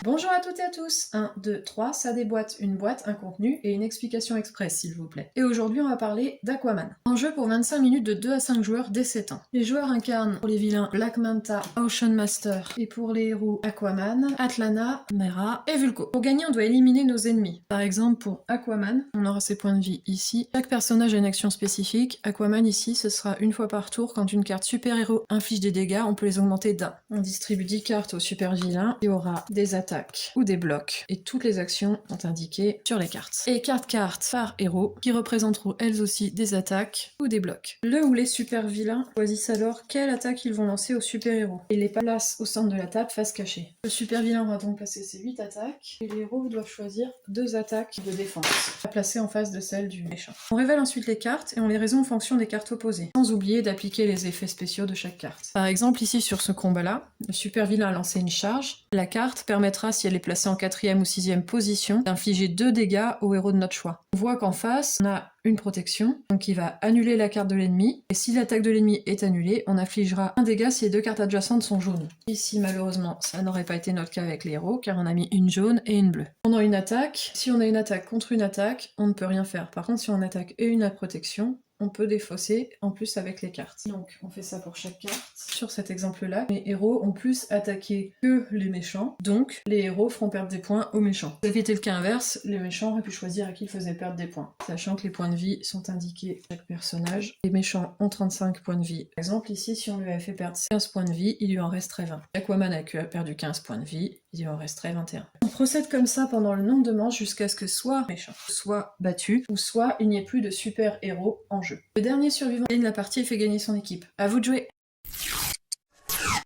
Bonjour à toutes et à tous. 1, 2, 3, ça déboîte une boîte, un contenu et une explication express s'il vous plaît. Et aujourd'hui on va parler d'Aquaman. Un jeu pour 25 minutes de 2 à 5 joueurs dès 7 ans. Les joueurs incarnent pour les vilains Black Manta, Ocean Master et pour les héros Aquaman, Atlana, Mera et Vulko. Pour gagner on doit éliminer nos ennemis. Par exemple pour Aquaman, on aura ses points de vie ici. Chaque personnage a une action spécifique. Aquaman ici ce sera une fois par tour quand une carte super-héros inflige des dégâts, on peut les augmenter d'1. On distribue 10 cartes au super-vilain qui aura des attaques ou des blocs, et toutes les actions sont indiquées sur les cartes. Et cartes par héros, qui représenteront elles aussi des attaques ou des blocs. Le ou les super vilains choisissent alors quelle attaque ils vont lancer au super héros, et les placent au centre de la table face cachée. Le super vilain va donc placer ses 8 attaques, et les héros doivent choisir 2 attaques de défense, à placer en face de celle du méchant. On révèle ensuite les cartes, et on les résout en fonction des cartes opposées, sans oublier d'appliquer les effets spéciaux de chaque carte. Par exemple ici sur ce combat-là, le super vilain a lancé une charge, la carte permettra, si elle est placée en 4e ou 6e position, d'infliger 2 dégâts au héros de notre choix. On voit qu'en face, on a une protection, donc il va annuler la carte de l'ennemi, et si l'attaque de l'ennemi est annulée, on infligera un dégât si les 2 cartes adjacentes sont jaunes. Ici, malheureusement, ça n'aurait pas été notre cas avec les héros, car on a mis une jaune et une bleue. Pendant une attaque, si on a une attaque contre une attaque, on ne peut rien faire. Par contre, si on attaque et une protection, on peut défausser en plus avec les cartes. Donc on fait ça pour chaque carte. Sur cet exemple-là, les héros ont plus attaqué que les méchants, donc les héros feront perdre des points aux méchants. Ça avait été le cas inverse, les méchants auraient pu choisir à qui ils faisaient perdre des points. Sachant que les points de vie sont indiqués à chaque personnage. Les méchants ont 35 points de vie. Par exemple, ici, si on lui avait fait perdre 15 points de vie, il lui en resterait 20. Aquaman a perdu 15 points de vie, il lui en resterait 21. On procède comme ça pendant le nombre de manches jusqu'à ce que soit méchant, soit battu, ou soit il n'y ait plus de super-héros en jeu. Le dernier survivant gagne la partie et fait gagner son équipe. À vous de jouer!